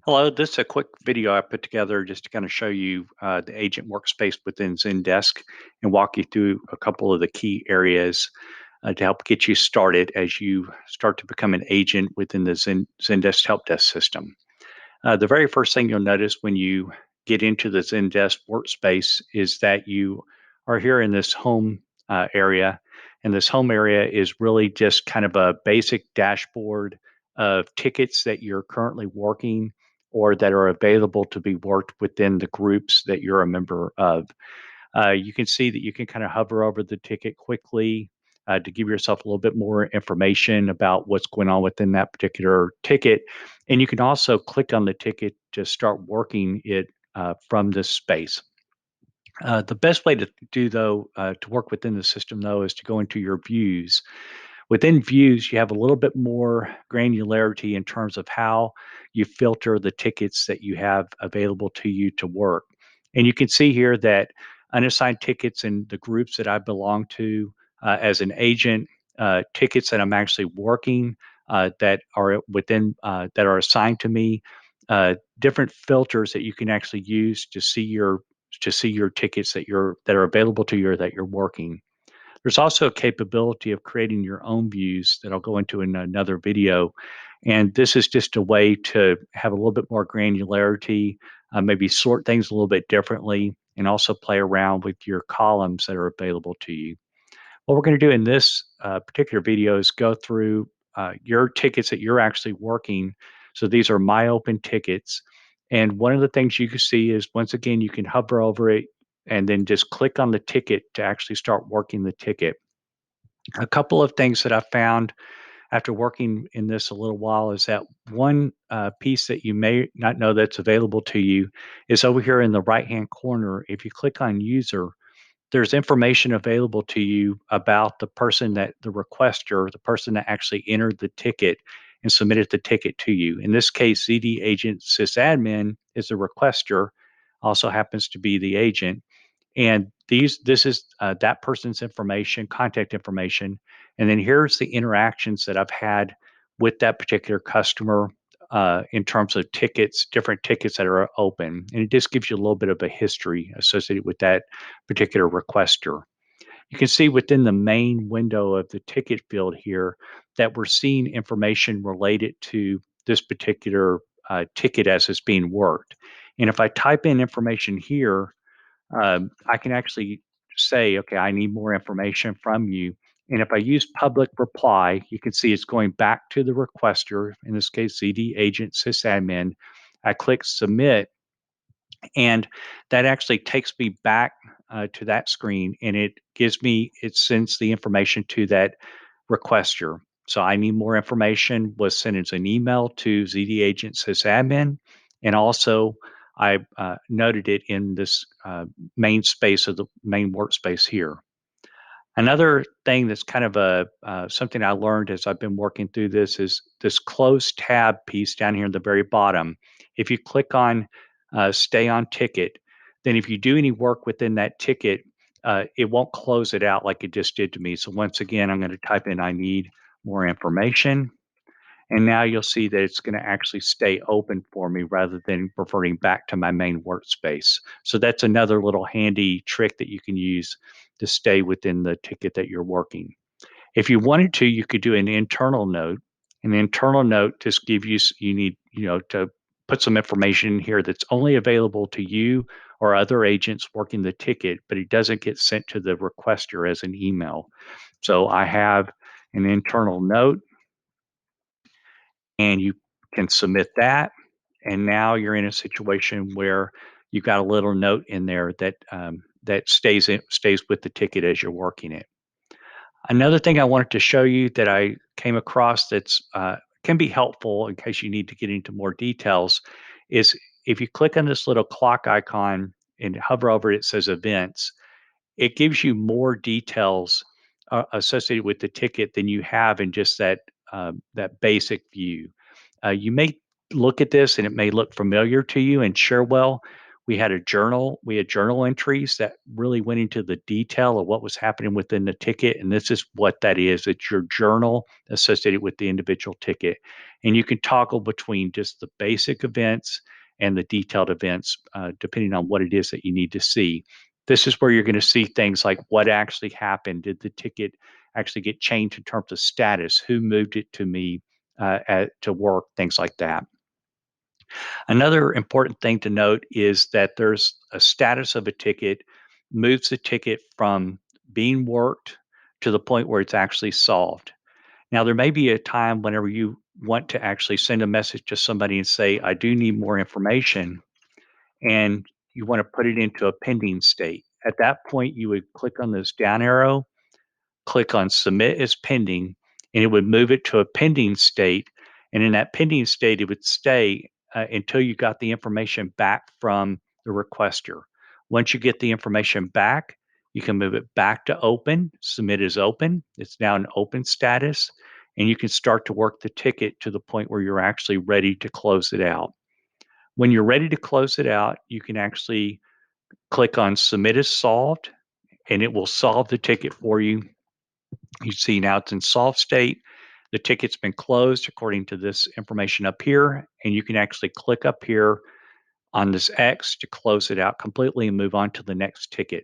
Hello, this is a quick video I put together just to kind of show you the agent workspace within Zendesk and walk you through a couple of the key areas to help get you started as you start to become an agent within the Zendesk help desk system. The very first thing you'll notice when you get into the Zendesk workspace is that you are here in this home area. And this home area is really just kind of a basic dashboard of tickets that you're currently working or that are available to be worked within the groups that you're a member of. You can see that you can kind of hover over the ticket quickly to give yourself a little bit more information about what's going on within that particular ticket. And you can also click on the ticket to start working it from this space. The best way to do, though, to work within the system, though, is to go into your views. Within views, you have a little bit more granularity in terms of how you filter the tickets that you have available to you to work. And you can see here that unassigned tickets in the groups that I belong to as an agent, tickets that I'm actually working that are within that are assigned to me, different filters that you can actually use to see your tickets that are available to you or that you're working. There's also a capability of creating your own views that I'll go into in another video. And this is just a way to have a little bit more granularity, maybe sort things a little bit differently, and also play around with your columns that are available to you. What we're going to do in this particular video is go through your tickets that you're actually working. So these are my open tickets. And one of the things you can see is once again, you can hover over it and then just click on the ticket to actually start working the ticket. A couple of things that I found after working in this a little while is that one piece that you may not know that's available to you is over here in the right hand corner. If you click on user, there's information available to you about the person that the requester, the person that actually entered the ticket and submitted the ticket to you. In this case, ZD agent sysadmin is the requester, also happens to be the agent. And this is that person's information, contact information. And then here's the interactions that I've had with that particular customer in terms of tickets, different tickets that are open. And it just gives you a little bit of a history associated with that particular requester. You can see within the main window of the ticket field here that we're seeing information related to this particular ticket as it's being worked. And if I type in information here, I can actually say, okay, I need more information from you. And if I use public reply, you can see it's going back to the requester, in this case, CD agent sysadmin. I click submit, and that actually takes me back to that screen and it sends the information to that requester. So I need more information was sent as an email to ZD agent sysadmin. And also I noted it in this main space of the main workspace here. Another thing that's kind of a something I learned as I've been working through this is this close tab piece down here in the very bottom. If you click on stay on ticket, then if you do any work within that ticket, it won't close it out like it just did to me. So once again, I'm going to type in I need more information. And now you'll see that it's going to actually stay open for me rather than reverting back to my main workspace. So that's another little handy trick that you can use to stay within the ticket that you're working. If you wanted to, you could do an internal note. An internal note just give you you need, to put some information in here that's only available to you or other agents working the ticket, but it doesn't get sent to the requester as an email. So I have an internal note and you can submit that. And now you're in a situation where you've got a little note in there that that stays with the ticket as you're working it. Another thing I wanted to show you that I came across that's can be helpful in case you need to get into more details is if you click on this little clock icon and hover over it, it says events. It gives you more details associated with the ticket than you have in just that basic view. You may look at this and it may look familiar to you, and sure, well, We had a journal. We had journal entries that really went into the detail of what was happening within the ticket. And this is what that is. It's your journal associated with the individual ticket. And you can toggle between just the basic events and the detailed events, depending on what it is that you need to see. This is where you're going to see things like what actually happened. Did the ticket actually get changed in terms of status? Who moved it to me to work? Things like that. Another important thing to note is that there's a status of a ticket moves the ticket from being worked to the point where it's actually solved. Now, there may be a time whenever you want to actually send a message to somebody and say, I do need more information, and you want to put it into a pending state. At that point, you would click on this down arrow, click on submit as pending, and it would move it to a pending state. And in that pending state, it would stay until you got the information back from the requester. Once you get the information back, you can move it back to open, submit as open. It's now an open status, and you can start to work the ticket to the point where you're actually ready to close it out. When you're ready to close it out, you can actually click on submit as solved, and it will solve the ticket for you. You see now it's in solved state. The ticket's been closed according to this information up here, and you can actually click up here on this X to close it out completely and move on to the next ticket.